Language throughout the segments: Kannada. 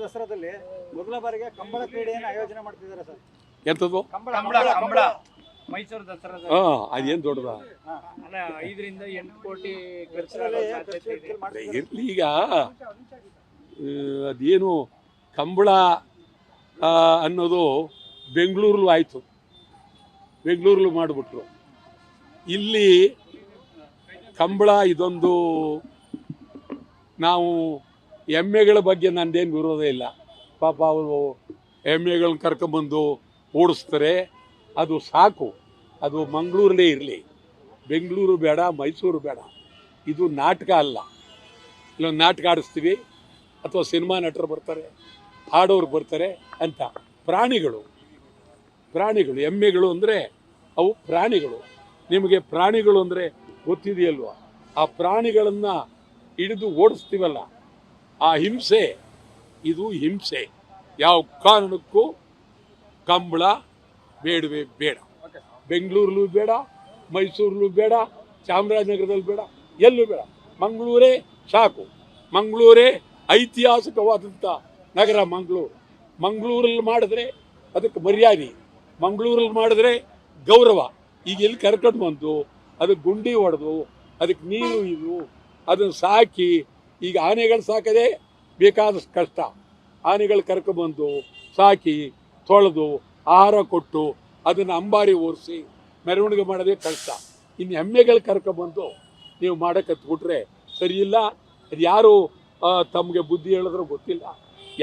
ದಸರಾದಲ್ಲಿ ಮೊದಲ ಬಾರಿಗೆ ಕಂಬಳ ಕ್ರೀಡೆಯನ್ನು ಆಯೋಜನೆ ಮಾಡ್ತಿದ್ದಾರೆ ಸರ್. ಎಂಥದ್ದು? ಕಂಬಳ ಮೈಸೂರು ದಸರಾ ಅದೇನು ದೊಡ್ಡದ? ಅಲ್ಲ 5 ರಿಂದ 8 ಕೋಟಿ ಇರ್ಲಿ. ಈಗ ಅದೇನು ಕಂಬಳ ಅನ್ನೋದು ಬೆಂಗಳೂರಲ್ಲೂ ಆಯಿತು, ಬೆಂಗಳೂರಲ್ಲೂ ಮಾಡಿಬಿಟ್ರು. ಇಲ್ಲಿ ಕಂಬಳ ಇದೊಂದು, ನಾವು ಎಮ್ಮೆಗಳ ಬಗ್ಗೆ ನಂದೇನು ವಿರೋಧ ಇಲ್ಲ. ಪಾಪ ಅವರು ಎಮ್ಮೆಗಳನ್ನ ಕರ್ಕೊಂಬಂದು ಓಡಿಸ್ತಾರೆ, ಅದು ಸಾಕು. ಅದು ಮಂಗಳೂರಲ್ಲೇ ಇರಲಿ, ಬೆಂಗಳೂರು ಬೇಡ, ಮೈಸೂರು ಬೇಡ. ಇದು ನಾಟಕ ಅಲ್ಲ. ಇಲ್ಲೊಂದು ನಾಟಕ ಆಡಿಸ್ತೀವಿ ಅಥವಾ ಸಿನಿಮಾ ನಟರು ಬರ್ತಾರೆ, ಹಾಡೋರು ಬರ್ತಾರೆ ಅಂತ. ಪ್ರಾಣಿಗಳು ಎಮ್ಮೆಗಳು ಅಂದರೆ ಅವು ಪ್ರಾಣಿಗಳು. ನಿಮಗೆ ಪ್ರಾಣಿಗಳು ಅಂದರೆ ಗೊತ್ತಿದೆಯಲ್ವ? ಆ ಪ್ರಾಣಿಗಳನ್ನು ಹಿಡಿದು ಓಡಿಸ್ತೀವಲ್ಲ, ಆ ಹಿಂಸೆ, ಇದು ಹಿಂಸೆ. ಯಾವ ಕಾರಣಕ್ಕೂ ಕಂಬಳ ಬೇಡವೇ ಬೇಡ. ಬೆಂಗಳೂರಲ್ಲೂ ಬೇಡ, ಮೈಸೂರಲ್ಲೂ ಬೇಡ, ಚಾಮರಾಜನಗರದಲ್ಲಿ ಬೇಡ, ಎಲ್ಲೂ ಬೇಡ. ಮಂಗಳೂರೇ ಸಾಕು. ಮಂಗಳೂರೇ ಐತಿಹಾಸಿಕವಾದಂಥ ನಗರ. ಮಂಗಳೂರಲ್ಲಿ ಮಾಡಿದ್ರೆ ಅದಕ್ಕೆ ಮರ್ಯಾದೆ, ಮಂಗಳೂರಲ್ಲಿ ಮಾಡಿದ್ರೆ ಗೌರವ. ಈಗ ಎಲ್ಲಿ ಕರ್ಕೊಂಡು ಬಂದು ಅದಕ್ಕೆ ಗುಂಡಿ ಹೊಡೆದು ಅದಕ್ಕೆ ನೀರು ಇದು ಅದನ್ನು ಸಾಕಿ, ಈಗ ಆನೆಗಳು ಸಾಕದೆ ಬೇಕಾದಷ್ಟು ಕಷ್ಟ. ಆನೆಗಳು ಕರ್ಕೊಂಡ್ಬಂದು ಸಾಕಿ ತೊಳೆದು ಆಹಾರ ಕೊಟ್ಟು ಅದನ್ನು ಅಂಬಾರಿ ಓರಿಸಿ ಮೆರವಣಿಗೆ ಮಾಡೋದೇ ಕಷ್ಟ. ಇನ್ನು ಎಮ್ಮೆಗಳು ಕರ್ಕೊಂಡ್ಬಂದು ನೀವು ಮಾಡೋಕ್ಕತ್ಬಿಟ್ರೆ ಸರಿಯಿಲ್ಲ. ಅದು ಯಾರು ತಮಗೆ ಬುದ್ಧಿ ಹೇಳಿದ್ರು ಗೊತ್ತಿಲ್ಲ.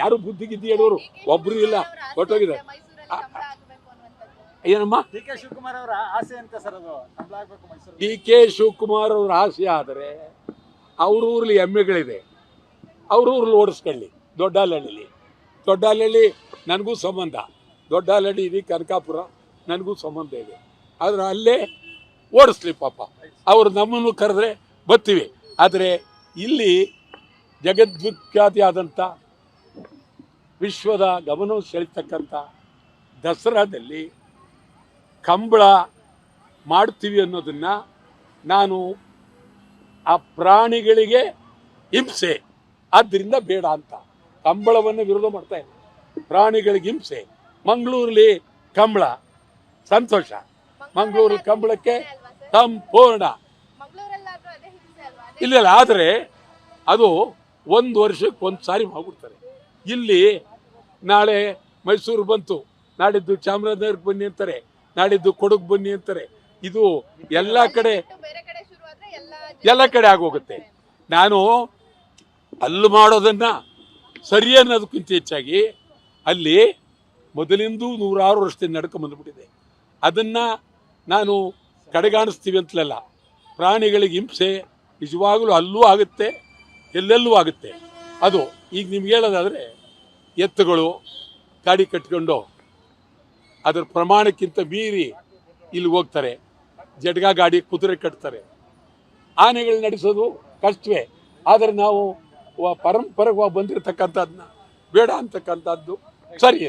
ಯಾರು ಬುದ್ಧಿ ಗಿದ್ದಿ ಹೇಳೋರು ಒಬ್ಬರು ಇಲ್ಲ, ಹೊಟ್ಟೋಗಿದೆ. ಏನಮ್ಮ? ಡಿ ಕೆ ಶಿವಕುಮಾರ್ ಅವರ ಆಸೆ ಅಂತ ಸರ್ ಅದು ಕಂಬಳ ಆಗಬೇಕು ಮೈಸೂರು. ಡಿ ಕೆ ಶಿವಕುಮಾರ್ ಅವ್ರ ಆಸೆ ಆದರೆ ಅವ್ರ ಊರಲ್ಲಿ ಎಮ್ಮೆಗಳಿದೆ, ಅವ್ರ ಊರಲ್ಲಿ ಓಡಿಸ್ಕೊಳ್ಳಿ. ದೊಡ್ಡಹಳ್ಳಿ ನನಗೂ ಸಂಬಂಧ. ದೊಡ್ಡಹಳ್ಳಿ ಇದೆ, ಕನಕಾಪುರ ನನಗೂ ಸಂಬಂಧ ಇದೆ. ಆದರೆ ಅಲ್ಲೇ ಓಡಿಸ್ಲಿ ಪಾಪ. ಅವರು ನಮ್ಮನ್ನು ಕರೆದ್ರೆ ಬರ್ತೀವಿ. ಆದರೆ ಇಲ್ಲಿ ಜಗದ್ವಿಖ್ಯಾತಿ ಆದಂಥ ವಿಶ್ವದ ಗಮನವು ಸೆಳೀತಕ್ಕಂಥ ದಸರಾದಲ್ಲಿ ಕಂಬಳ ಮಾಡ್ತೀವಿ ಅನ್ನೋದನ್ನು ನಾನು ಆ ಪ್ರಾಣಿಗಳಿಗೆ ಹಿಂಸೆ, ಆದ್ದರಿಂದ ಬೇಡ ಅಂತ ಕಂಬಳವನ್ನು ವಿರೋಧ ಮಾಡ್ತಾ ಇದ್ದೆ. ಪ್ರಾಣಿಗಳಿಗೆ ಹಿಂಸೆ. ಮಂಗಳೂರಲ್ಲಿ ಕಂಬಳ ಸಂತೋಷ, ಮಂಗಳೂರಲ್ಲಿ ಕಂಬಳಕ್ಕೆ ಸಂಪೂರ್ಣ ಇಲ್ಲ. ಆದರೆ ಅದು 1 ವರ್ಷಕ್ಕೆ 1 ಸಾರಿ ಮಾಡ್ಬಿಡ್ತಾರೆ. ಇಲ್ಲಿ ನಾಳೆ ಮೈಸೂರು ಬಂತು, ನಾಡಿದ್ದು ಚಾಮರಾಜನಗರಕ್ಕೆ ಬನ್ನಿ ಅಂತಾರೆ, ನಾಡಿದ್ದು ಕೊಡಗು ಬನ್ನಿ ಅಂತಾರೆ. ಇದು ಎಲ್ಲ ಕಡೆ ಆಗೋಗುತ್ತೆ. ನಾನು ಅಲ್ಲಿ ಮಾಡೋದನ್ನು ಸರಿ ಅನ್ನೋದಕ್ಕಿಂತ ಹೆಚ್ಚಾಗಿ ಅಲ್ಲಿ ಮೊದಲಿಂದ 106 ವರ್ಷದಿಂದ ನಡ್ಕೊಂಬಂದುಬಿಟ್ಟಿದೆ. ಅದನ್ನು ನಾನು ಕಡೆಗಾಣಿಸ್ತೀವಿ ಅಂತಲಲ್ಲ. ಪ್ರಾಣಿಗಳಿಗೆ ಹಿಂಸೆ ನಿಜವಾಗಲೂ ಅಲ್ಲೂ ಆಗುತ್ತೆ, ಎಲ್ಲೆಲ್ಲೂ ಆಗುತ್ತೆ. ಅದು ಈಗ ನಿಮ್ಗೆ ಹೇಳೋದಾದರೆ, ಎತ್ತುಗಳು ಗಾಡಿ ಕಟ್ಕೊಂಡು ಅದರ ಪ್ರಮಾಣಕ್ಕಿಂತ ಮೀರಿ ಇಲ್ಲಿ ಹೋಗ್ತಾರೆ, ಜಡ್ಗ ಗಾಡಿ ಕುದುರೆ ಕಟ್ತಾರೆ. ಆನೆಗಳು ನಡೆಸೋದು ಕಷ್ಟವೇ. ಆದರೆ ನಾವು ಪರಂಪರೆಗೆ ಬಂದಿರತಕ್ಕಂಥದ್ದನ್ನ ಬೇಡ ಅಂತಕ್ಕಂಥದ್ದು ಸರಿ.